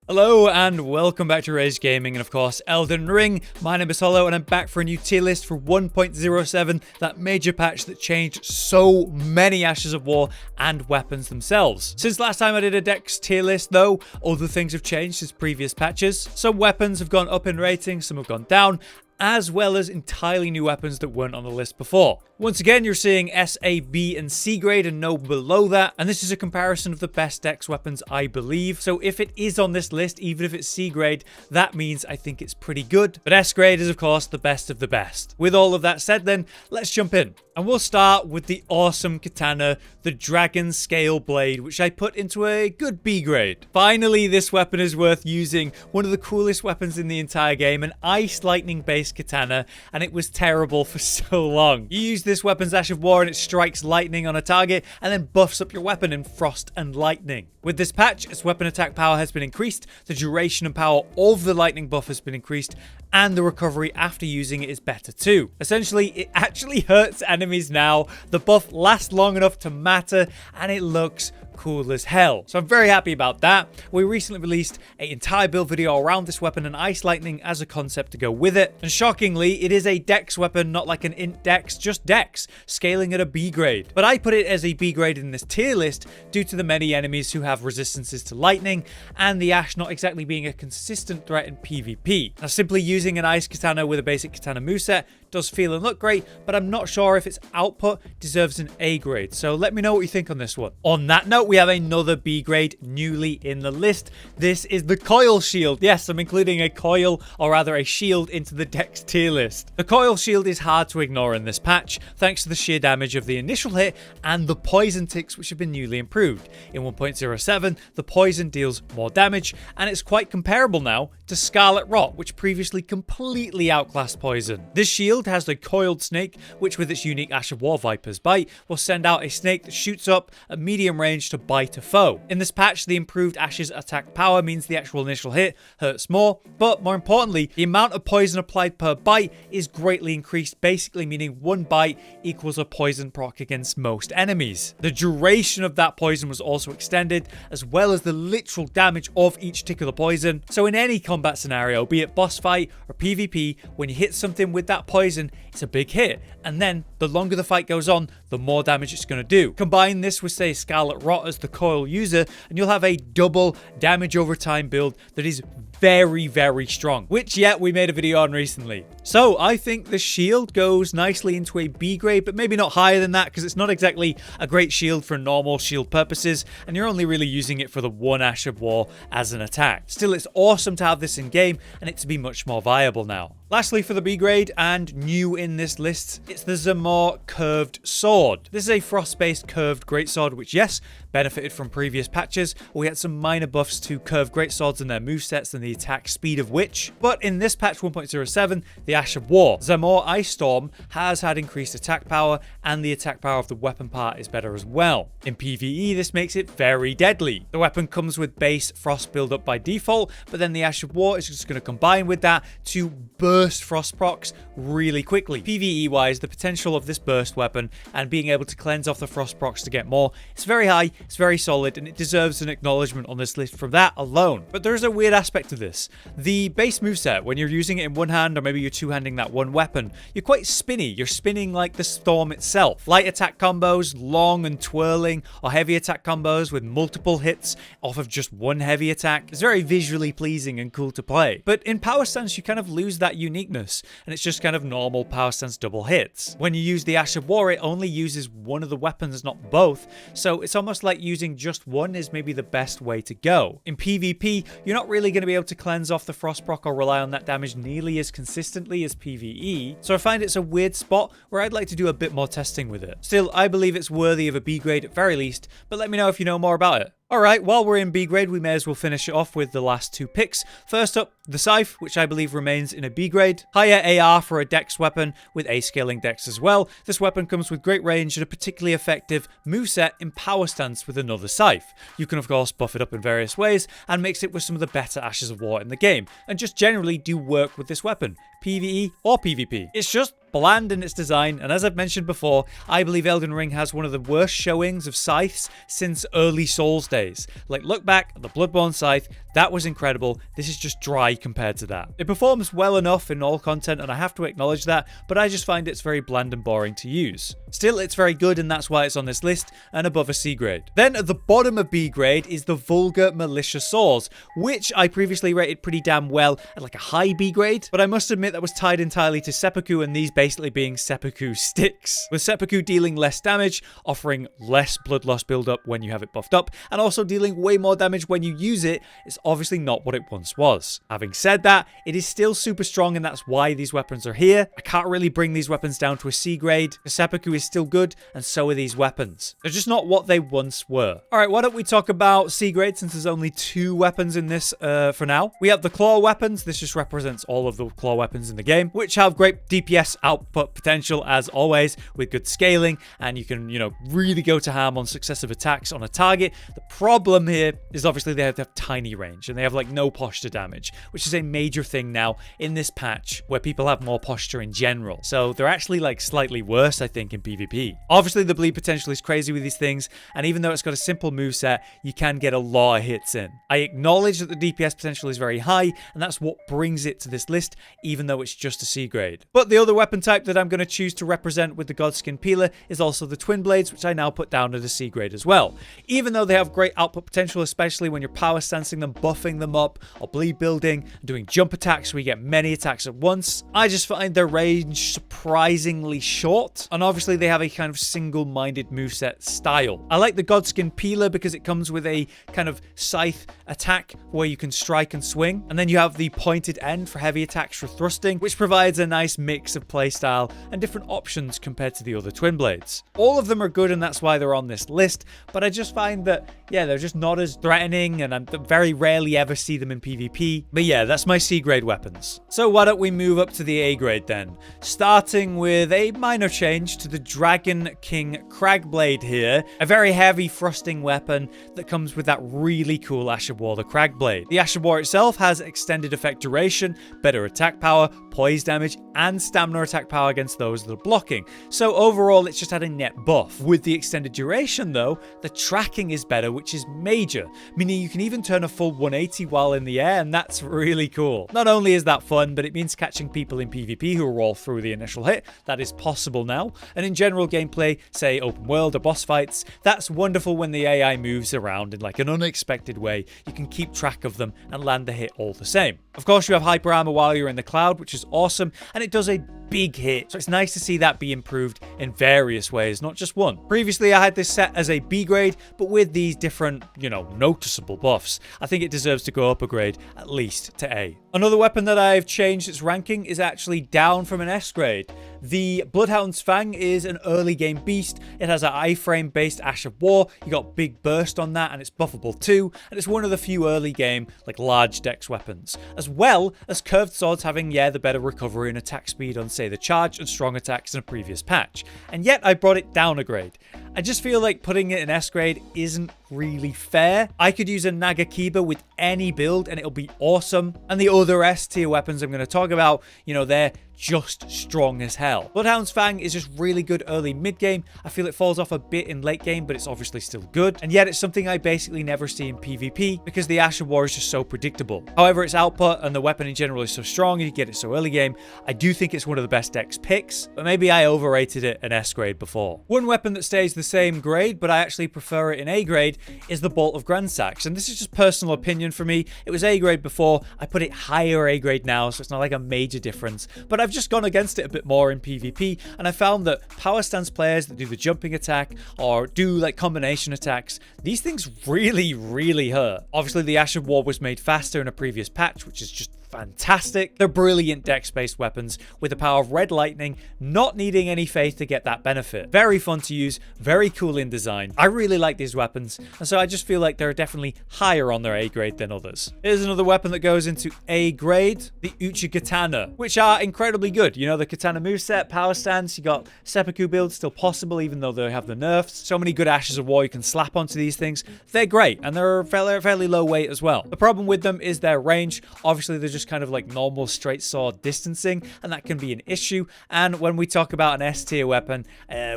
Hello and welcome back to Rage Gaming and of course Elden Ring. My name is Hollow and I'm back for a new tier list for 1.07, that major patch that changed so many Ashes of War and weapons themselves. Since last time I did a Dex tier list though, other things have changed since previous patches. Some weapons have gone up in rating, some have gone down, as well as entirely new weapons that weren't on the list before. Once again, you're seeing S, A, B, and C grade and no below that, and this is a comparison of the best Dex weapons, I believe. So if it is on this list, even if it's C grade, that means I think it's pretty good. But S grade is, of course, the best of the best. With all of that said then, let's jump in. And we'll start with the awesome Katana, the Dragon Scale Blade, which I put into a good B grade. Finally, this weapon is worth using. One of the coolest weapons in the entire game, an Ice Lightning based Katana, and it was terrible for so long. You use this weapon's Ash of War and it strikes lightning on a target and then buffs up your weapon in Frost and Lightning. With this patch, its weapon attack power has been increased, the duration and power of the lightning buff has been increased, and the recovery after using it is better too. Essentially, it actually hurts enemies now, the buff lasts long enough to matter, and it looks cool as hell. So I'm very happy about that. We recently released an entire build video around this weapon and Ice Lightning as a concept to go with it. And shockingly, it is a Dex weapon, not like an int Dex, just Dex, scaling at a B grade. But I put it as a B grade in this tier list due to the many enemies who have resistances to lightning and the Ash not exactly being a consistent threat in PvP. Now, simply using an Ice Katana with a basic Katana moveset does feel and look great, but I'm not sure if its output deserves an A grade. So let me know what you think on this one. On that note, we have another B grade newly in the list. This is the Coil Shield. Yes, I'm including a coil, or rather a shield, into the Dex tier list. The Coil Shield is hard to ignore in this patch, thanks to the sheer damage of the initial hit and the poison ticks, which have been newly improved. In 1.07, the poison deals more damage, and it's quite comparable now to Scarlet Rot, which previously completely outclassed poison. This shield has the coiled snake, which with its unique Ash of War Viper's bite will send out a snake that shoots up at medium range to bite a foe. In this patch, the improved Ash's attack power means the actual initial hit hurts more, but more importantly, the amount of poison applied per bite is greatly increased, basically meaning one bite equals a poison proc against most enemies. The duration of that poison was also extended, as well as the literal damage of each tick of the poison. So in any combat scenario, be it boss fight or PvP, when you hit something with that poison, it's a big hit, and then the longer the fight goes on, the more damage it's going to do. Combine this with, say, Scarlet Rot as the coil user, and you'll have a double damage over time build that is very, very strong, which yet we made a video on recently. So I think the shield goes nicely into a B grade, but maybe not higher than that, because it's not exactly a great shield for normal shield purposes, and you're only really using it for the one Ash of War as an attack. Still, it's awesome to have this in game and it to be much more viable now. Lastly, for the B grade, and new in this list, it's the Zamor Curved Sword. This is a frost-based curved greatsword, which, yes, benefited from previous patches. We had some minor buffs to curved greatswords and their movesets and the attack speed of which. But in this patch 1.07, the Ash of War, Zamor Ice Storm has had increased attack power, and the attack power of the weapon part is better as well. In PvE, this makes it very deadly. The weapon comes with base frost build-up by default, but then the Ash of War is just going to combine with that to burst frost procs really quickly. PvE wise, the potential of this burst weapon and being able to cleanse off the frost procs to get more, it's very high, it's very solid, and it deserves an acknowledgement on this list from that alone. But there is a weird aspect to this. The base moveset, when you're using it in one hand, or maybe you're two-handing that one weapon, you're quite spinny. You're spinning like the storm itself. Light attack combos, long and twirling, or heavy attack combos with multiple hits off of just one heavy attack. It's very visually pleasing and cool to play. But in power stance, you kind of lose that uniqueness, and it's just kind of normal power stance double hits. When you use the Ash of War, it only uses one of the weapons, not both, so it's almost like using just one is maybe the best way to go. In PvP, you're not really going to be able to cleanse off the frost proc or rely on that damage nearly as consistently as PvE, so I find it's a weird spot where I'd like to do a bit more testing with it. Still, I believe it's worthy of a B grade at very least, but let me know if you know more about it. Alright, while we're in B grade, we may as well finish it off with the last two picks. First up, the Scythe, which I believe remains in a B grade. Higher AR for a Dex weapon with A scaling Dex as well. This weapon comes with great range and a particularly effective moveset in power stance with another Scythe. You can of course buff it up in various ways and mix it with some of the better Ashes of War in the game, and just generally do work with this weapon, PvE or PvP. It's just bland in its design, and as I've mentioned before, I believe Elden Ring has one of the worst showings of scythes since early Souls days. Like, look back at the Bloodborne scythe, That was incredible. This is just dry compared to that. It performs well enough in all content, and I have to acknowledge that, but I just find it's very bland and boring to use. Still, it's very good, and that's why it's on this list and above a C grade. Then at the bottom of B grade is the Vulgar Militia Saws, which I previously rated pretty damn well at like a high B grade, but I must admit that was tied entirely to Seppuku, and these basically being Seppuku sticks, with Seppuku dealing less damage, offering less blood loss build-up when you have it buffed up, and also dealing way more damage when you use it. It's obviously not what it once was. Having said that, it is still super strong, and that's why these weapons are here. I can't really bring these weapons down to a C grade. The Seppuku is still good, and so are these weapons. They're just not what they once were. Alright, why don't we talk about C grade, since there's only 2 weapons in this for now. We have the claw weapons. This just represents all of the claw weapons in the game, which have great DPS output potential as always, with good scaling, and you can, really go to harm on successive attacks on a target. The problem here is obviously they have to have tiny range, and they have like no posture damage, which is a major thing now in this patch where people have more posture in general. So they're actually like slightly worse, I think, in PvP. Obviously the bleed potential is crazy with these things, and even though it's got a simple moveset, you can get a lot of hits in. I acknowledge that the DPS potential is very high, and that's what brings it to this list, even though it's just a C grade. But the other weapon type that I'm going to choose to represent with the Godskin peeler is also the twin blades, which I now put down at a C grade as well. Even though they have great output potential, especially when you're power stancing them, buffing them up, or bleed building, doing jump attacks where you get many attacks at once, I just find their range surprisingly short, and obviously they have a kind of single-minded moveset style. I like the Godskin peeler because it comes with a kind of scythe attack where you can strike and swing, and then you have the pointed end for heavy attacks for thrusting, which provides a nice mix of playstyle and different options compared to the other twin blades. All of them are good, and that's why they're on this list, but I just find that, yeah, they're just not as threatening, and I very rarely ever see them in PvP. But yeah, that's my C grade weapons. So why don't we move up to the A grade then? Starting with a minor change to the Dragon King Cragblade here, a very heavy thrusting weapon that comes with that really cool Ash of War, the Cragblade. The Ash of War itself has extended effect duration, better attack power, poise damage, and stamina attack power against those that are blocking. So overall, it's just had a net buff. With the extended duration though, the tracking is better, which is major, meaning you can even turn a full 180 while in the air, and that's really cool. Not only is that fun, but it means catching people in PvP who are all through the initial hit. That is possible now. And in general gameplay, say open world or boss fights, that's wonderful when the AI moves around in like an unexpected way. You can keep track of them and land the hit all the same. Of course, you have hyper armor while you're in the cloud, which is awesome, and it does a big hit, so it's nice to see that be improved in various ways, not just one. Previously, I had this set as a B grade, but with these different, noticeable buffs, I think it deserves to go up a grade, at least to A. Another weapon that I've changed its ranking is actually down from an S grade. The Bloodhounds Fang is an early game beast. It has an iframe based Ash of War. You got big burst on that, and it's buffable too, and it's one of the few early game like large dex weapons, as well as curved swords having the better recovery and attack speed on say the charge and strong attacks in a previous patch. And yet I brought it down a grade. I just feel like putting it in S grade isn't really fair. I could use a Nagakiba with any build and it'll be awesome. And the other S tier weapons I'm going to talk about, they're just strong as hell. Bloodhounds Fang is just really good early mid game. I feel it falls off a bit in late game, but it's obviously still good. And yet it's something I basically never see in PvP because the Ash of War is just so predictable. However, its output and the weapon in general is so strong, you get it so early game. I do think it's one of the best dex picks, but maybe I overrated it in S grade before. One weapon that stays the same grade, but I actually prefer it in A grade, is the Bolt of Gransax. And this is just personal opinion for me. It was A grade before. I put it higher A grade now, so it's not like a major difference. But I've just gone against it a bit more in PvP, and I found that power stance players that do the jumping attack or do like combination attacks, these things really hurt. Obviously, the Ash of War was made faster in a previous patch, which is just fantastic. They're brilliant dex-based weapons with the power of red lightning, not needing any faith to get that benefit. Very fun to use, very cool in design. I really like these weapons, and so I just feel like they're definitely higher on their A grade than others. Here's another weapon that goes into A grade, the Uchigatana, which are incredibly good. The Katana moveset, power stance, you got Seppuku builds still possible even though they have the nerfs. So many good Ashes of War you can slap onto these things. They're great, and they're fairly low weight as well. The problem with them is their range. Obviously, they're just just kind of like normal straight sword distancing, and that can be an issue. And when we talk about an S tier weapon,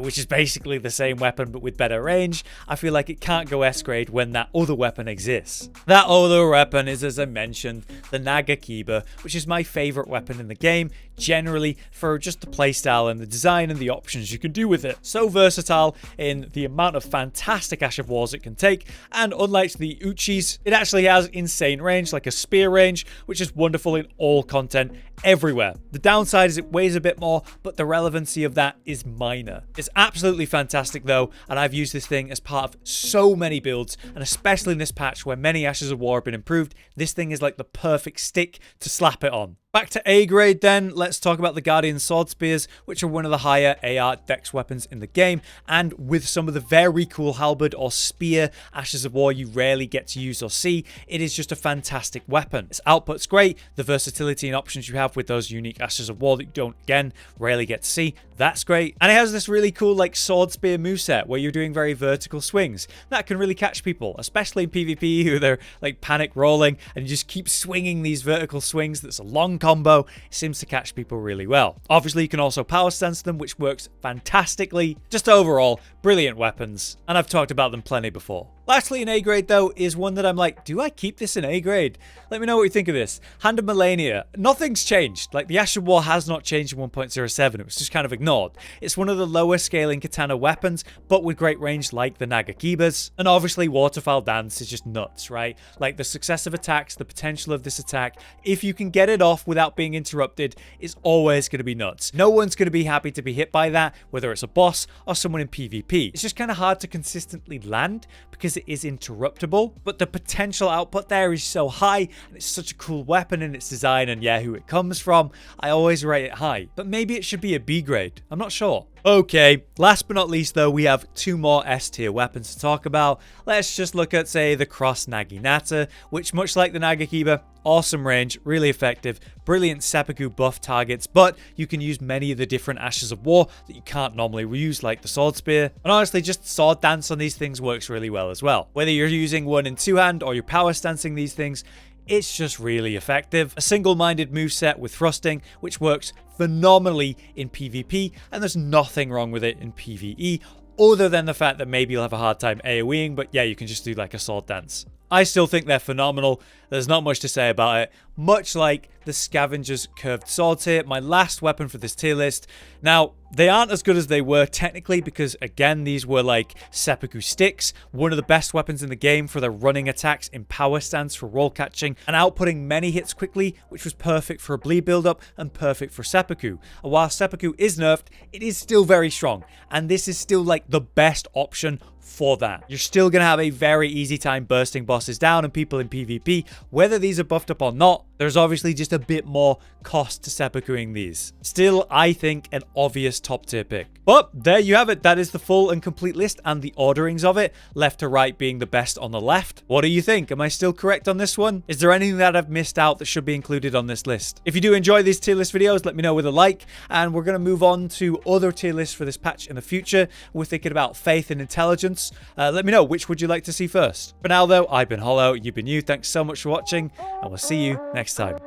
which is basically the same weapon but with better range, I feel like it can't go S grade when that other weapon exists. That other weapon is, as I mentioned, the Nagakiba, which is my favorite weapon in the game, generally for just the playstyle and the design and the options you can do with it. So versatile in the amount of fantastic Ash of Wars it can take, and unlike the Uchis, it actually has insane range, like a spear range, which is wonderful in all content everywhere. The downside is it weighs a bit more, but the relevancy of that is minor. It's absolutely fantastic though, and I've used this thing as part of so many builds, and especially in this patch where many Ashes of War have been improved, this thing is like the perfect stick to slap it on. Back to A grade then, let's talk about the Guardian Swordspears, which are one of the higher AR dex weapons in the game, and with some of the very cool halberd or spear Ashes of War you rarely get to use or see, it is just a fantastic weapon. Its output's great, the versatility and options you have with those unique Ashes of War that you don't, again, rarely get to see, that's great. And it has this really cool like Swordspear moveset where you're doing very vertical swings. That can really catch people, especially in PvP who they're like panic rolling and you just keep swinging these vertical swings. That's a long combo. It seems to catch people really well. Obviously, you can also power stance them, which works fantastically. Just overall, brilliant weapons, and I've talked about them plenty before. Lastly, in A grade though, is one that I'm like, do I keep this in A grade? Let me know what you think of this. Hand of Malenia. Nothing's changed. Like, the Ash of War has not changed in 1.07. It was just kind of ignored. It's one of the lower scaling katana weapons, but with great range like the Nagakibas. And obviously, Waterfowl Dance is just nuts, right? Like, the successive attacks, the potential of this attack, if you can get it off without being interrupted, is always going to be nuts. No one's going to be happy to be hit by that, whether it's a boss or someone in PvP. It's just kind of hard to consistently land because it is interruptible, but the potential output there is so high, and it's such a cool weapon in its design and yeah, who it comes from. I always rate it high, but maybe it should be a B grade. I'm not sure. Okay, last but not least though, we have two more S tier weapons to talk about. Let's just look at, say, the Cross Naginata, which, much like the Nagakiba, awesome range, really effective, brilliant seppuku buff targets, but you can use many of the different Ashes of War that you can't normally reuse, like the Swordspear. And honestly, just sword dance on these things works really well as well. Whether you're using one in two hand or you're power stancing these things, it's just really effective. A single-minded moveset with thrusting, which works phenomenally in PvP, and there's nothing wrong with it in PvE, other than the fact that maybe you'll have a hard time AoEing, but yeah, you can just do like a sword dance. I still think they're phenomenal. There's not much to say about it. Much like the Scavengers curved swords here, my last weapon for this tier list. Now, they aren't as good as they were technically because, again, these were like seppuku sticks, one of the best weapons in the game for their running attacks in power stance for roll catching and outputting many hits quickly, which was perfect for a bleed build-up and perfect for seppuku. And while seppuku is nerfed, it is still very strong, and this is still like the best option for that. You're still going to have a very easy time bursting bosses down and people in PvP, whether these are buffed up or not. There's obviously just a bit more cost to seppukuing these. Still, I think an obvious top tier pick. But there you have it. That is the full and complete list and the orderings of it, left to right being the best on the left. What do you think? Am I still correct on this one? Is there anything that I've missed out that should be included on this list? If you do enjoy these tier list videos, let me know with a like, and we're going to move on to other tier lists for this patch in the future. We're thinking about faith and intelligence. Let me know, which would you like to see first? For now though, I've been Hollow, you've been you. Thanks so much for watching, and we'll see you next time.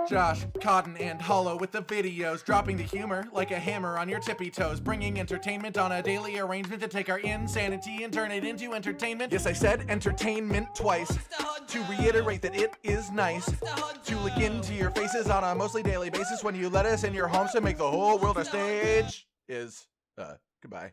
Josh, Cotton, and Hollow with the videos, dropping the humor like a hammer on your tippy toes, bringing entertainment on a daily arrangement to take our insanity and turn it into entertainment. Yes, I said entertainment twice, to reiterate that it is nice to look into your faces on a mostly daily basis when you let us in your homes to make the whole world a stage. Goodbye.